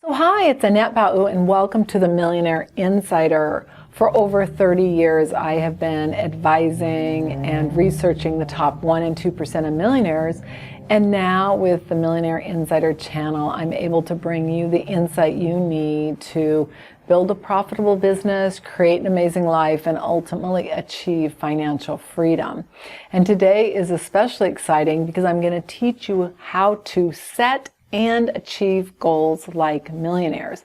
So hi, it's Annette Bau and welcome to the Millionaire Insider. For over 30 years, I have been advising and researching the top 1% and 2% of millionaires. And now with the Millionaire Insider channel, I'm able to bring you the insight you need to build a profitable business, create an amazing life, and ultimately achieve financial freedom. And today is especially exciting because I'm going to teach you how to set and achieve goals like millionaires.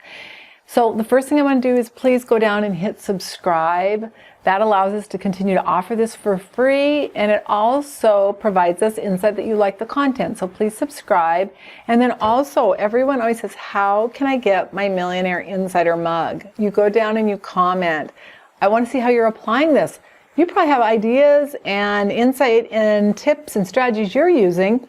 So the first thing I want to do is please go down and hit subscribe. That allows us to continue to offer this for free, and it also provides us insight that you like the content. So please subscribe. And then also, everyone always says, how can I get my Millionaire Insider mug? You go down and you comment. I want to see how you're applying this. You probably have ideas and insight and tips and strategies you're using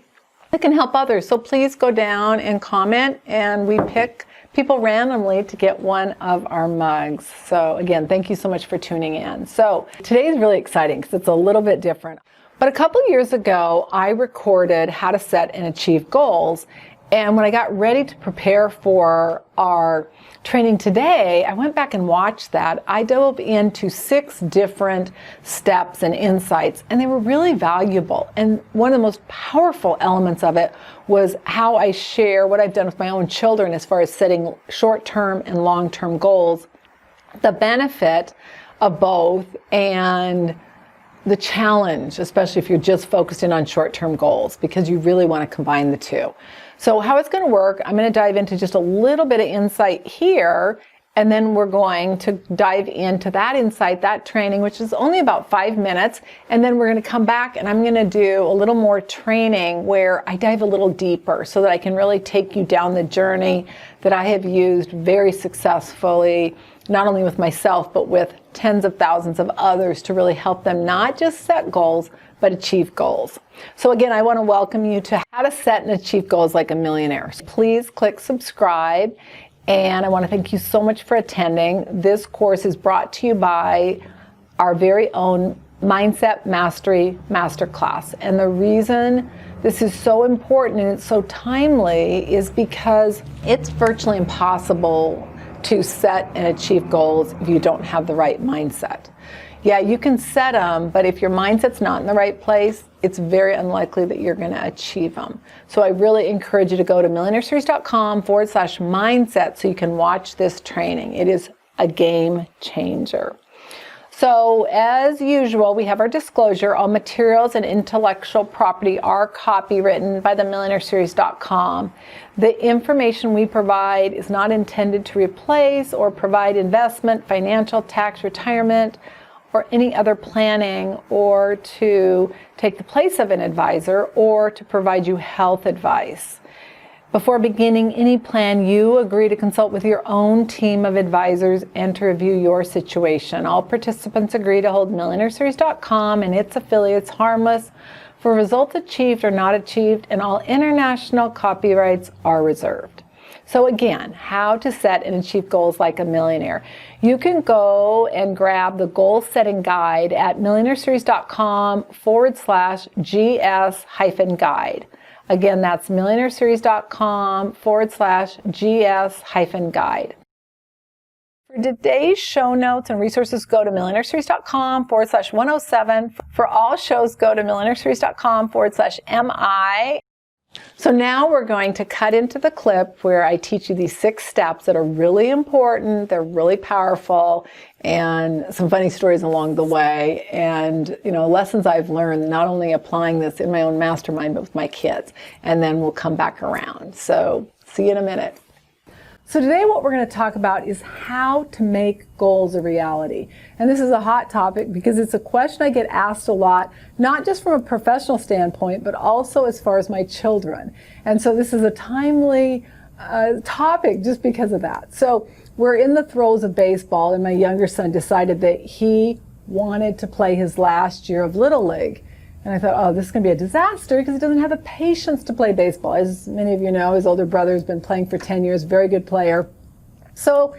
that can help others. So please go down and comment, and we pick people randomly to get one of our mugs. So again, thank you so much for tuning in. So today is really exciting because it's a little bit different. But a couple years ago, I recorded how to set and achieve goals. And when I got ready to prepare for our training today, I went back and watched that. I dove into 6 different steps and insights, and they were really valuable. And one of the most powerful elements of it was how I share what I've done with my own children as far as setting short-term and long-term goals, the benefit of both, and the challenge, especially if you're just focused in on short-term goals, because you really want to combine the two. So how it's going to work, I'm going to dive into just a little bit of insight here, and then we're going to dive into that insight, that training, which is only about 5 minutes, and then we're going to come back and I'm going to do a little more training where I dive a little deeper so that I can really take you down the journey that I have used very successfully, not only with myself, but with tens of thousands of others to really help them not just set goals, but achieve goals. So again, I want to welcome you to how to set and achieve goals like a millionaire. So please click subscribe, and I want to thank you so much for attending. This course is brought to you by our very own Mindset Mastery Masterclass. And the reason this is so important and it's so timely is because it's virtually impossible to set and achieve goals if you don't have the right mindset. Yeah, you can set them, but if your mindset's not in the right place, it's very unlikely that you're going to achieve them. So I really encourage you to go to millionaireseries.com/mindset so you can watch this training. It is a game changer. So as usual, we have our disclosure. All materials and intellectual property are copywritten by the millionaireseries.com. The information we provide is not intended to replace or provide investment, financial, tax, retirement, or any other planning, or to take the place of an advisor, or to provide you health advice. Before beginning any plan, you agree to consult with your own team of advisors and to review your situation. All participants agree to hold millionaireseries.com and its affiliates harmless for results achieved or not achieved, and all international copyrights are reserved. So again, how to set and achieve goals like a millionaire. You can go and grab the goal setting guide at millionaireseries.com/GS-guide. Again, that's millionaireseries.com/GS-guide. For today's show notes and resources, go to millionaireseries.com/107. For all shows, go to millionaireseries.com/MI. So now we're going to cut into the clip where I teach you these 6 steps that are really important, they're really powerful, and some funny stories along the way, and lessons I've learned, not only applying this in my own mastermind, but with my kids. And then we'll come back around. So see you in a minute. So today what we're going to talk about is how to make goals a reality. And this is a hot topic because it's a question I get asked a lot, not just from a professional standpoint, but also as far as my children. And so this is a timely topic just because of that. So we're in the throes of baseball, and my younger son decided that he wanted to play his last year of Little League. And I thought, oh, this is going to be a disaster because he doesn't have the patience to play baseball. As many of you know, his older brother has been playing for 10 years, very good player. So,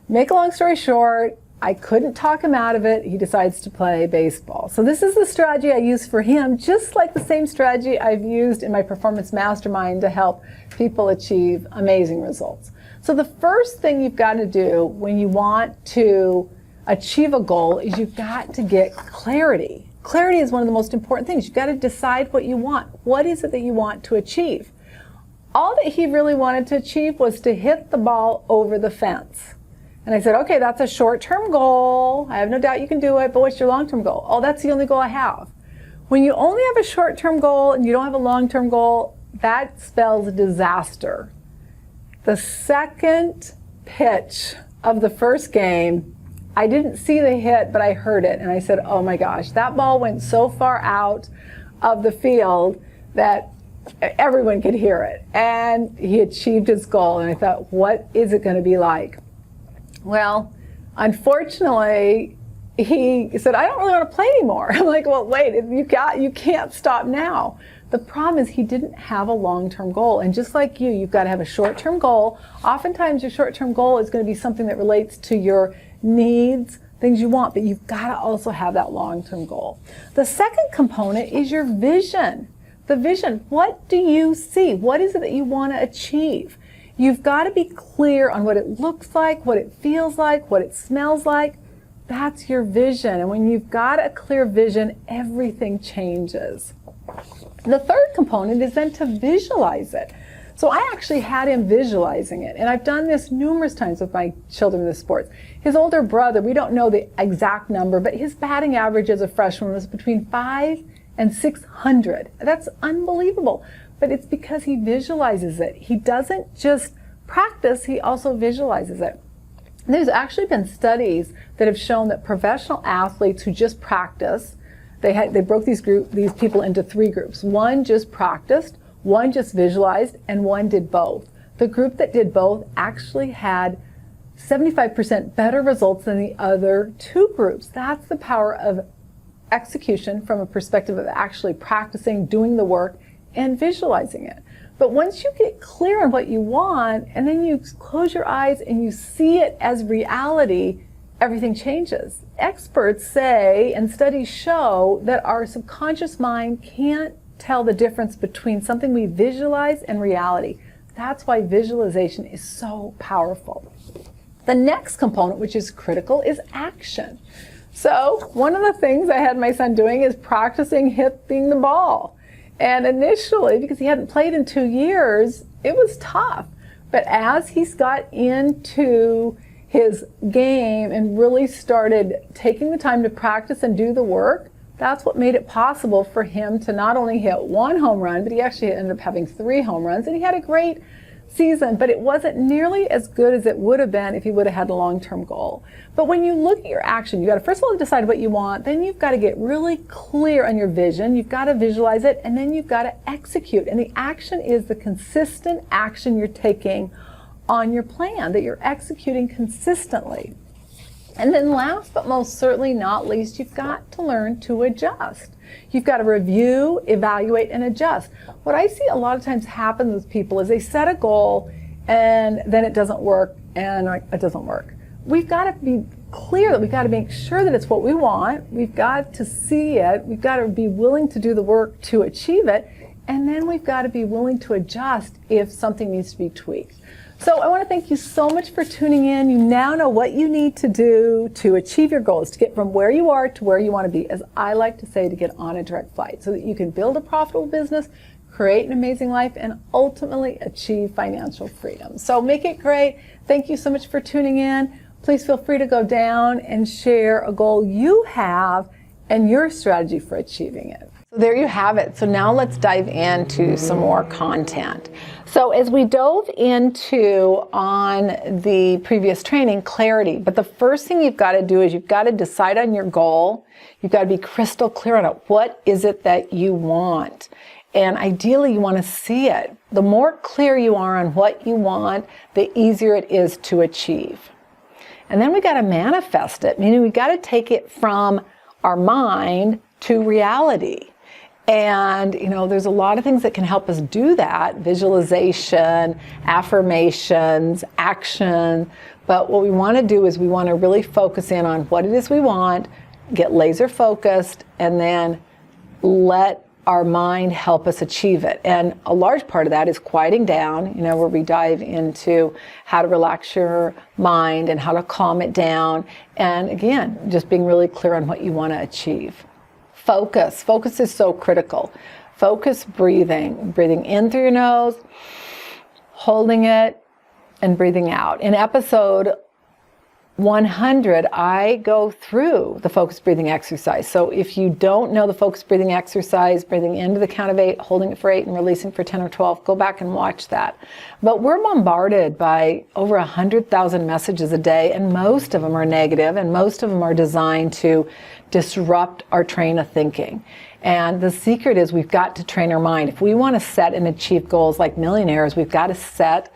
make a long story short, I couldn't talk him out of it. He decides to play baseball. So this is the strategy I use for him, just like the same strategy I've used in my performance mastermind to help people achieve amazing results. So the first thing you've got to do when you want to achieve a goal is you've got to get clarity. Clarity is one of the most important things. You've got to decide what you want. What is it that you want to achieve? All that he really wanted to achieve was to hit the ball over the fence. And I said, okay, that's a short-term goal. I have no doubt you can do it, but what's your long-term goal? Oh, that's the only goal I have. When you only have a short-term goal and you don't have a long-term goal, that spells disaster. The second pitch of the first game, I didn't see the hit, but I heard it. And I said, oh my gosh, that ball went so far out of the field that everyone could hear it. And he achieved his goal. And I thought, what is it going to be like? Well, unfortunately, he said, I don't really want to play anymore. I'm like, well, wait, you can't stop now. The problem is he didn't have a long-term goal. And just like you've got to have a short-term goal. Oftentimes your short-term goal is going to be something that relates to your needs, things you want, but you've got to also have that long-term goal. The second component is your vision. The vision, what do you see? What is it that you want to achieve? You've got to be clear on what it looks like, what it feels like, what it smells like. That's your vision. And when you've got a clear vision, everything changes. The third component is then to visualize it. So I actually had him visualizing it. And I've done this numerous times with my children in the sports. His older brother, we don't know the exact number, but his batting average as a freshman was between 500 and 600. That's unbelievable. But it's because he visualizes it. He doesn't just practice, he also visualizes it. And there's actually been studies that have shown that professional athletes who just practice, they broke these people into 3 groups. One just practiced, one just visualized, and one did both. The group that did both actually had 75% better results than the other 2 groups. That's the power of execution from a perspective of actually practicing, doing the work, and visualizing it. But once you get clear on what you want, and then you close your eyes and you see it as reality, everything changes. Experts say, and studies show, that our subconscious mind can't tell the difference between something we visualize and reality. That's why visualization is so powerful. The next component, which is critical, is action. So one of the things I had my son doing is practicing hitting the ball. And initially, because he hadn't played in 2 years, it was tough. But as he's got into his game and really started taking the time to practice and do the work, that's what made it possible for him to not only hit 1 home run, but he actually ended up having 3 home runs. And he had a great season, but it wasn't nearly as good as it would have been if he would have had a long-term goal. But when you look at your action, you've got to first of all decide what you want, then you've got to get really clear on your vision, you've got to visualize it, and then you've got to execute. And the action is the consistent action you're taking on your plan, that you're executing consistently. And then last but most certainly not least, you've got to learn to adjust. You've got to review, evaluate, and adjust. What I see a lot of times happen with people is they set a goal and then it doesn't work and it doesn't work. We've got to be clear that we've got to make sure that it's what we want. We've got to see it. We've got to be willing to do the work to achieve it. And then we've got to be willing to adjust if something needs to be tweaked. So I want to thank you so much for tuning in. You now know what you need to do to achieve your goals, to get from where you are to where you want to be, as I like to say, to get on a direct flight so that you can build a profitable business, create an amazing life, and ultimately achieve financial freedom. So make it great. Thank you so much for tuning in. Please feel free to go down and share a goal you have and your strategy for achieving it. So there you have it. So now let's dive into some more content. So as we dove into on the previous training, clarity, but the first thing you've got to do is you've got to decide on your goal. You've got to be crystal clear on it. What is it that you want? And ideally you want to see it. The more clear you are on what you want, the easier it is to achieve. And then we got to manifest it, meaning we got to take it from our mind to reality. And, there's a lot of things that can help us do that. Visualization, affirmations, action. But what we want to do is we want to really focus in on what it is we want, get laser focused, and then let our mind help us achieve it. And a large part of that is quieting down, where we dive into how to relax your mind and how to calm it down. And again, just being really clear on what you want to achieve. Focus. Focus is so critical. Focus breathing. Breathing in through your nose, holding it, and breathing out. In episode 100, I go through the focus breathing exercise. So if you don't know the focus breathing exercise, breathing into the count of 8, holding it for 8, and releasing for 10 or 12, go back and watch that. But we're bombarded by over 100,000 messages a day, and most of them are negative, and most of them are designed to disrupt our train of thinking. And the secret is we've got to train our mind. If we want to set and achieve goals like millionaires, we've got to set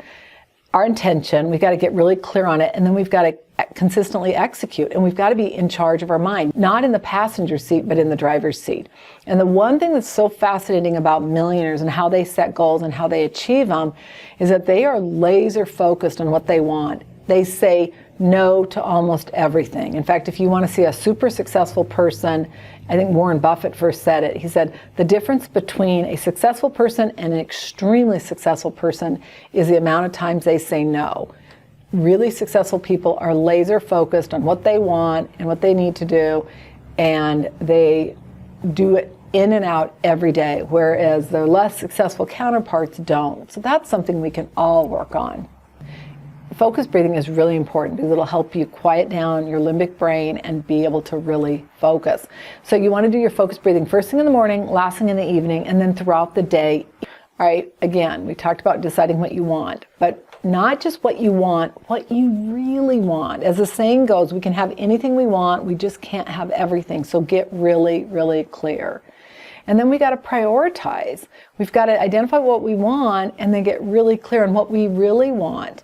our intention, we've got to get really clear on it, and then we've got to consistently execute, and we've got to be in charge of our mind, not in the passenger seat, but in the driver's seat. And the one thing that's so fascinating about millionaires and how they set goals and how they achieve them is that they are laser focused on what they want. They say no to almost everything. In fact, if you want to see a super successful person, I think Warren Buffett first said it. He said, the difference between a successful person and an extremely successful person is the amount of times they say no. Really successful people are laser focused on what they want and what they need to do, and they do it in and out every day, whereas their less successful counterparts don't. So that's something we can all work on. Focus breathing is really important because it'll help you quiet down your limbic brain and be able to really focus. So you want to do your focus breathing first thing in the morning, last thing in the evening, and then throughout the day. All right, again, we talked about deciding what you want, but not just what you want, what you really want. As the saying goes, we can have anything we want, we just can't have everything. So get really, really clear. And then we got to prioritize. We've got to identify what we want and then get really clear on what we really want.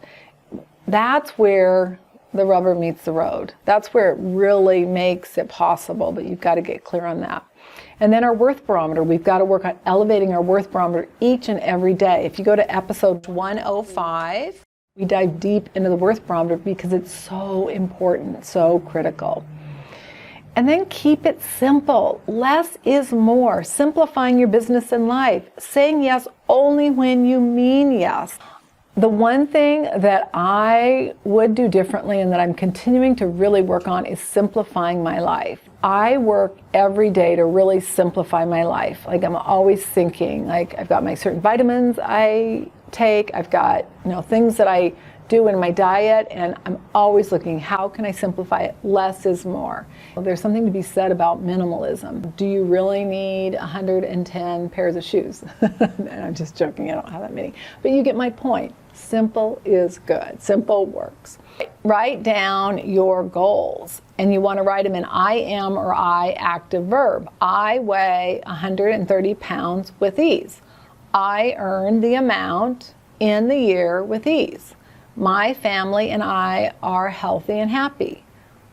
That's where the rubber meets the road. That's where it really makes it possible, but you've got to get clear on that. And then our worth barometer, we've got to work on elevating our worth barometer each and every day. If you go to episode 105, we dive deep into the worth barometer because it's so important, so critical. And then keep it simple. Less is more. Simplifying your business and life. Saying yes only when you mean yes. The one thing that I would do differently and that I'm continuing to really work on is simplifying my life. I work every day to really simplify my life. Like I'm always thinking, like I've got my certain vitamins I take, I've got things that I do in my diet, and I'm always looking, how can I simplify it? Less is more. There's something to be said about minimalism. Do you really need 110 pairs of shoes? I'm just joking, I don't have that many. But you get my point. Simple is good. Simple works. Write down your goals, and you want to write them in I am or I active verb. I weigh 130 pounds with ease. I earn the amount in the year with ease. My family and I are healthy and happy.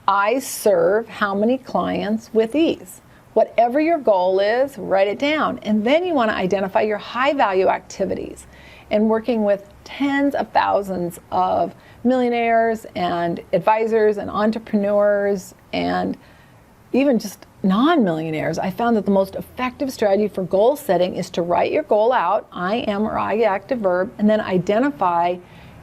I serve how many clients with ease. Whatever your goal is, write it down. And then you want to identify your high value activities. And working with tens of thousands of millionaires and advisors and entrepreneurs and even just non-millionaires, I found that the most effective strategy for goal setting is to write your goal out, I am or I active verb, and then identify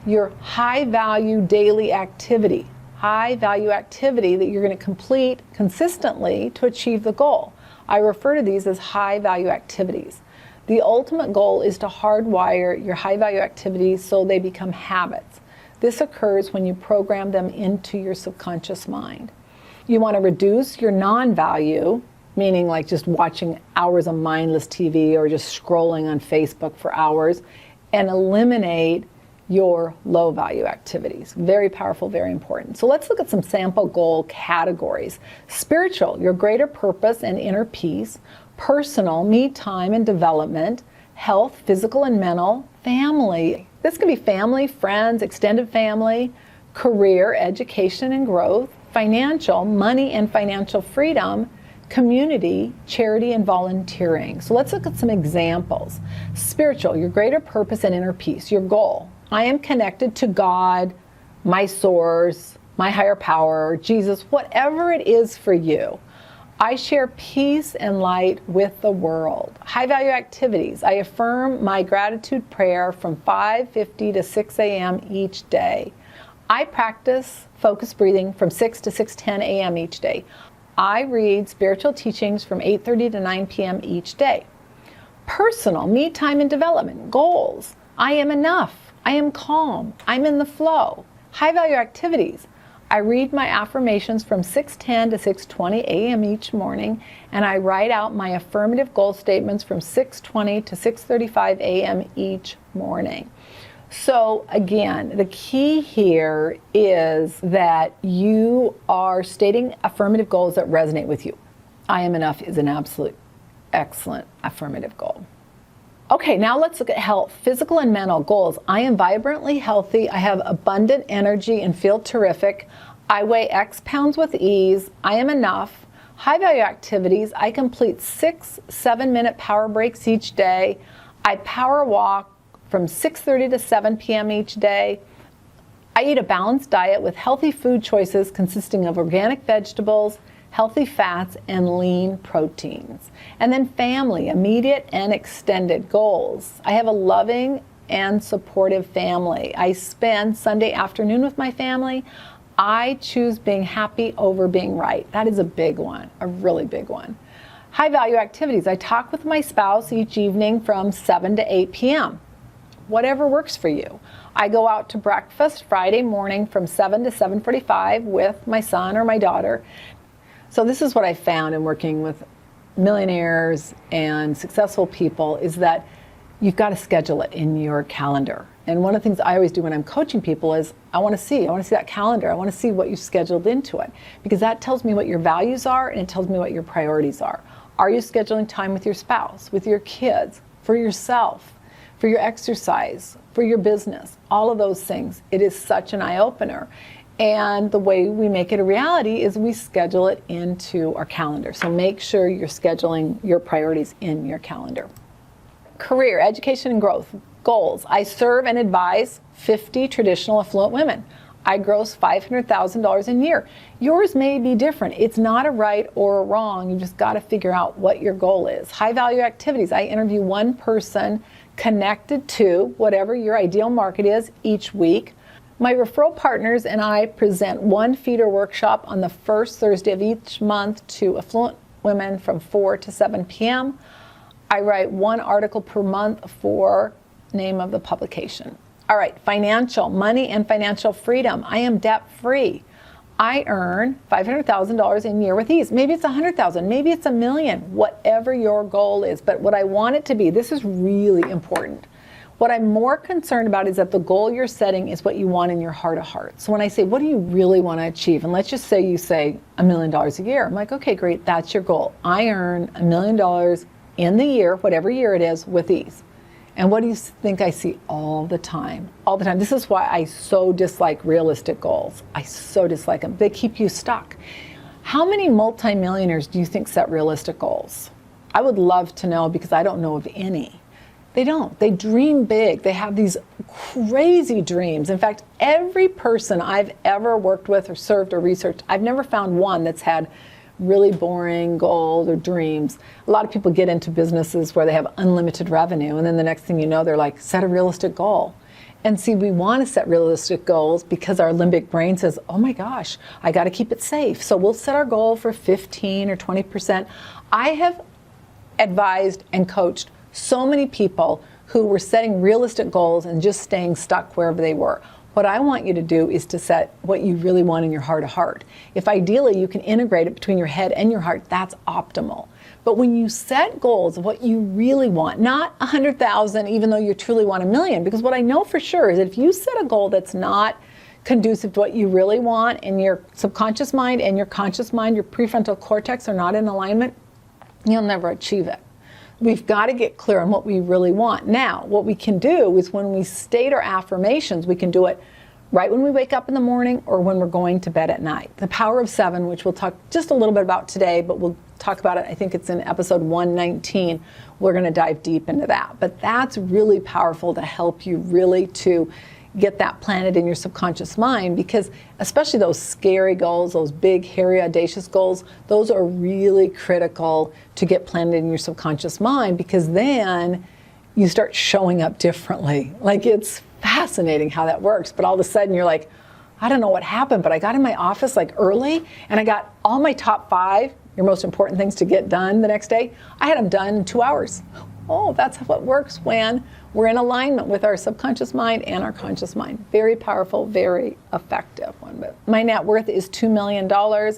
your high value daily activity. High value activity that you're going to complete consistently to achieve the goal. I refer to these as high value activities. The ultimate goal is to hardwire your high value activities so they become habits. This occurs when you program them into your subconscious mind. You want to reduce your non-value, meaning like just watching hours of mindless TV or just scrolling on Facebook for hours, and eliminate your low value activities. Very powerful, very important. So let's look at some sample goal categories. Spiritual, your greater purpose and inner peace. Personal, me time and development. Health, physical and mental. Family, this can be family, friends, extended family. Career, education and growth. Financial, money and financial freedom. Community, charity, and volunteering. So let's look at some examples. Spiritual, your greater purpose and inner peace, your goal. I am connected to God, my source, my higher power, Jesus, whatever it is for you. I share peace and light with the world. High value activities. I affirm my gratitude prayer from 5:50 to 6 a.m. each day. I practice focused breathing from 6 to 6:10 a.m. each day. I read spiritual teachings from 8:30 to 9 p.m. each day. Personal, me time and development, goals. I am enough. I am calm. I'm in the flow. High value activities. I read my affirmations from 6:10 to 6:20 a.m. each morning, and I write out my affirmative goal statements from 6:20 to 6:35 a.m. each morning. So again, the key here is that you are stating affirmative goals that resonate with you. I am enough is an absolute excellent affirmative goal. Okay, now let's look at health, physical and mental goals. I am vibrantly healthy. I have abundant energy and feel terrific. I weigh X pounds with ease. I am enough. High value activities. I complete 6 7-minute power breaks each day. I power walk from 6:30 to 7 p.m. each day. I eat a balanced diet with healthy food choices consisting of organic vegetables, healthy fats, and lean proteins. And then family, immediate and extended goals. I have a loving and supportive family. I spend Sunday afternoon with my family. I choose being happy over being right. That is a big one, a really big one. High value activities. I talk with my spouse each evening from 7 to 8 p.m. Whatever works for you. I go out to breakfast Friday morning from 7 to 7:45 with my son or my daughter. So this is what I found in working with millionaires and successful people is that you've got to schedule it in your calendar. And one of the things I always do when I'm coaching people is I want to see that calendar. I want to see what you've scheduled into it, because that tells me what your values are and it tells me what your priorities are. Are you scheduling time with your spouse, with your kids, for yourself, for your exercise, for your business, all of those things? It is such an eye-opener. And the way we make it a reality is we schedule it into our calendar. So make sure you're scheduling your priorities in your calendar. Career, education, and growth. Goals. I serve and advise 50 traditional affluent women. I gross $500,000 a year. Yours may be different. It's not a right or a wrong. You just got to figure out what your goal is. High value activities. I interview one person connected to whatever your ideal market is each week. My referral partners and I present one feeder workshop on the first Thursday of each month to affluent women from 4 to 7 p.m. I write one article per month for name of the publication. All right, financial, money and financial freedom. I am debt-free. I earn $500,000 a year with ease. Maybe it's $100,000, maybe it's $1 million, whatever your goal is. But what I want it to be, this is really important. What I'm more concerned about is that the goal you're setting is what you want in your heart of hearts. So when I say, what do you really want to achieve? And let's just say you say $1 million a year. I'm like, okay, great, that's your goal. I earn $1 million in the year, whatever year it is, with ease. And what do you think I see all the time? All the time. This is why I so dislike realistic goals. I so dislike them. They keep you stuck. How many multimillionaires do you think set realistic goals? I would love to know, because I don't know of any. They don't. They dream big. They have these crazy dreams. In fact, every person I've ever worked with or served or researched, I've never found one that's had really boring goals or dreams. A lot of people get into businesses where they have unlimited revenue, and then the next thing you know, they're like, set a realistic goal. And see, we want to set realistic goals because our limbic brain says, oh my gosh, I got to keep it safe. So we'll set our goal for 15 or 20%. I have advised and coached so many people who were setting realistic goals and just staying stuck wherever they were. What I want you to do is to set what you really want in your heart of heart. If ideally you can integrate it between your head and your heart, that's optimal. But when you set goals of what you really want, not 100,000, even though you truly want 1 million, because what I know for sure is that if you set a goal that's not conducive to what you really want, and your subconscious mind and your conscious mind, your prefrontal cortex are not in alignment, you'll never achieve it. We've got to get clear on what we really want. Now, what we can do is when we state our affirmations, we can do it right when we wake up in the morning or when we're going to bed at night. The power of 7, which we'll talk just a little bit about today, but we'll talk about it, I think it's in episode 119. We're going to dive deep into that. But that's really powerful to help you really to get that planted in your subconscious mind, because especially those scary goals, those big, hairy, audacious goals, those are really critical to get planted in your subconscious mind, because then you start showing up differently. Like, it's fascinating how that works. But all of a sudden you're like, I don't know what happened, but I got in my office like early and I got all my top 5, your most important things to get done the next day. I had them done in 2 hours. Oh, that's how it works when we're in alignment with our subconscious mind and our conscious mind. Very powerful, very effective one. But my net worth is $2 million.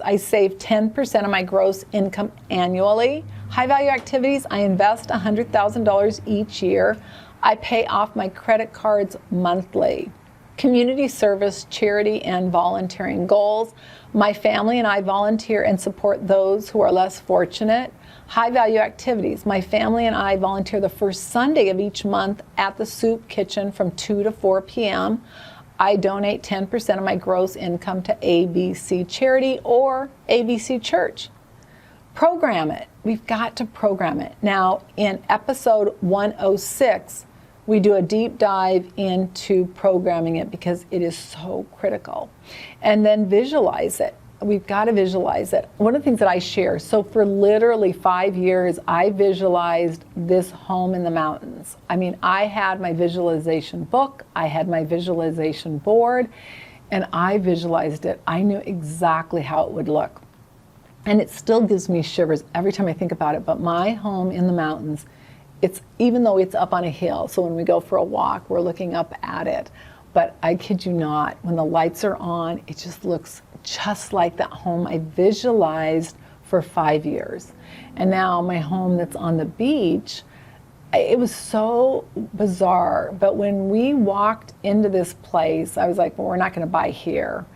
I save 10% of my gross income annually. High value activities, I invest $100,000 each year. I pay off my credit cards monthly. Community service, charity, and volunteering goals. My family and I volunteer and support those who are less fortunate. High value activities. My family and I volunteer the first Sunday of each month at the soup kitchen from 2 to 4 p.m. I donate 10% of my gross income to ABC Charity or ABC Church. Program it. We've got to program it. Now, in episode 106, we do a deep dive into programming it because it is so critical. And then visualize it. We've got to visualize it. One of the things that I share, so for literally 5 years, I visualized this home in the mountains. I mean, I had my visualization book, I had my visualization board, and I visualized it. I knew exactly how it would look. And it still gives me shivers every time I think about it. But my home in the mountains, it's, even though it's up on a hill, so when we go for a walk, we're looking up at it. But I kid you not, when the lights are on, it just looks just like that home I visualized for 5 years. And now my home that's on the beach, it was so bizarre. But when we walked into this place, I was like, well, we're not going to buy here.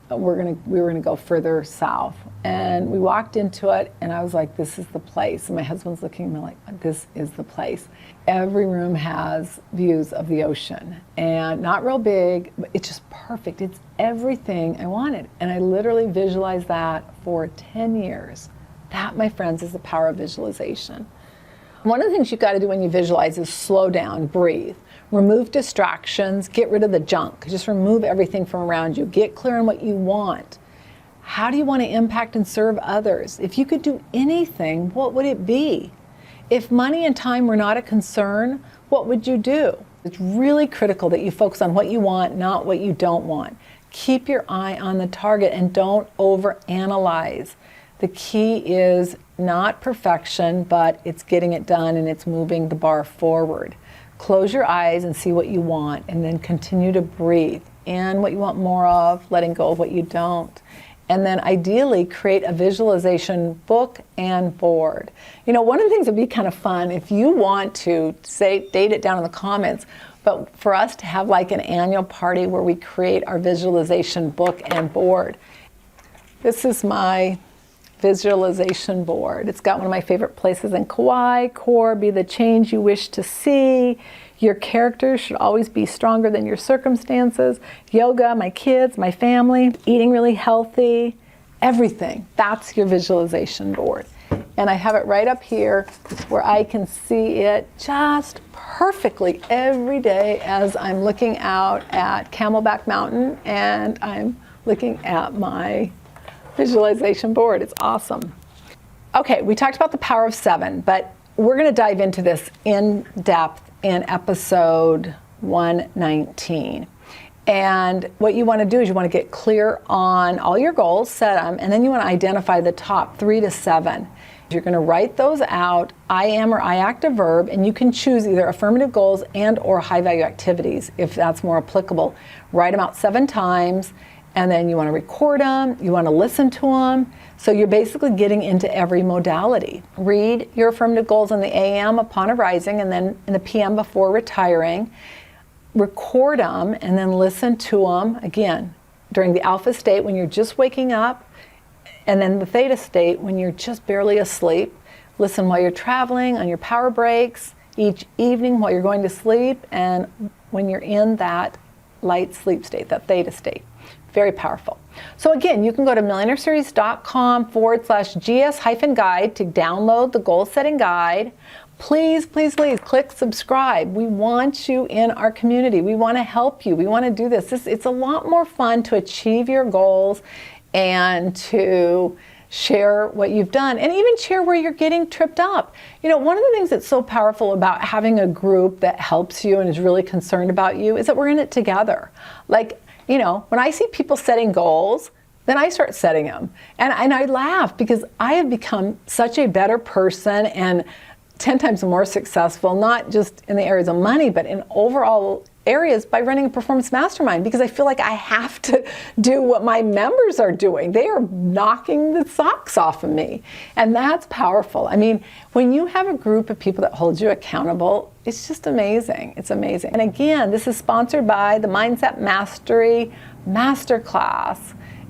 We were going to go further south. And we walked into it, and I was like, this is the place. And my husband's looking at me like, this is the place. Every room has views of the ocean, and not real big, but it's just perfect. It's everything I wanted. And I literally visualized that for 10 years. That, my friends, is the power of visualization. One of the things you've got to do when you visualize is slow down, breathe. Remove distractions, get rid of the junk. Just remove everything from around you. Get clear on what you want. How do you want to impact and serve others? If you could do anything, what would it be? If money and time were not a concern, what would you do? It's really critical that you focus on what you want, not what you don't want. Keep your eye on the target and don't overanalyze. The key is not perfection, but it's getting it done and it's moving the bar forward. Close your eyes and see what you want, and then continue to breathe in what you want more of, letting go of what you don't. And then ideally create a visualization book and board. You know, one of the things that would be kind of fun, if you want to, say, date it down in the comments, but for us to have like an annual party where we create our visualization book and board. This is my visualization board. It's got one of my favorite places in Kauai. Core, be the change you wish to see. Your character should always be stronger than your circumstances. Yoga, my kids, my family, eating really healthy, everything. That's your visualization board. And I have it right up here where I can see it just perfectly every day as I'm looking out at Camelback Mountain and I'm looking at my visualization board. It's awesome. Okay, we talked about the power of 7, but we're going to dive into this in depth in episode 119. And what you want to do is you want to get clear on all your goals, set them, and then you want to identify the top 3 to 7. You're going to write those out, I am or I act a verb, and you can choose either affirmative goals and or high value activities if that's more applicable. Write them out 7 times, and then you want to record them, you want to listen to them. So you're basically getting into every modality. Read your affirmative goals in the AM upon arising and then in the PM before retiring. Record them and then listen to them again during the alpha state when you're just waking up, and then the theta state when you're just barely asleep. Listen while you're traveling, on your power breaks, each evening while you're going to sleep, and when you're in that light sleep state, that theta state. Very powerful. So again, you can go to millionaireseries.com/GS-guide to download the goal setting guide. Please, please, please click subscribe. We want you in our community. We want to help you. We want to do this. It's a lot more fun to achieve your goals and to share what you've done and even share where you're getting tripped up. You know, one of the things that's so powerful about having a group that helps you and is really concerned about you is that we're in it together. Like, you know, when I see people setting goals, then I start setting them. And I laugh because I have become such a better person and 10 times more successful, not just in the areas of money, but in overall areas by running a performance mastermind, because I feel like I have to do what my members are doing. They are knocking the socks off of me. And that's powerful. I mean, when you have a group of people that hold you accountable, it's just amazing. It's amazing. And again, this is sponsored by the Mindset Mastery Masterclass.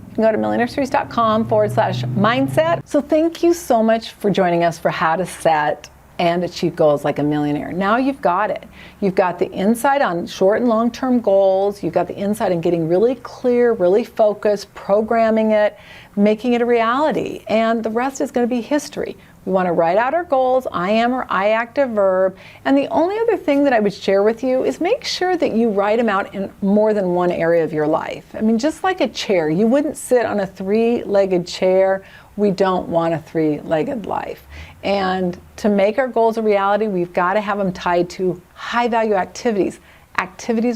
You can go to millionaireseries.com/mindset. So thank you so much for joining us for how to set and achieve goals like a millionaire. Now you've got it. You've got the insight on short and long-term goals. You've got the insight in getting really clear, really focused, programming it, making it a reality. And the rest is going to be history. We want to write out our goals, I am or I active verb. And the only other thing that I would share with you is make sure that you write them out in more than one area of your life. I mean, just like a chair, you wouldn't sit on a three-legged chair. We don't want a three-legged life. And to make our goals a reality, we've got to have them tied to high-value activities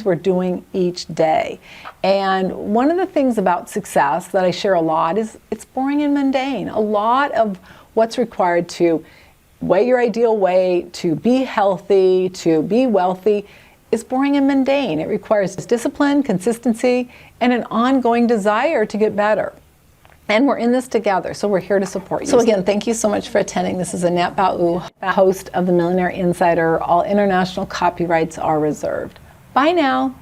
we're doing each day. And one of the things about success that I share a lot is it's boring and mundane. A lot of what's required to weigh your ideal weight, to be healthy, to be wealthy, is boring and mundane. It requires discipline, consistency, and an ongoing desire to get better. And we're in this together, so we're here to support you. So again, thank you so much for attending. This is Annette Bau, host of the Millionaire Insider. All international copyrights are reserved. Bye now.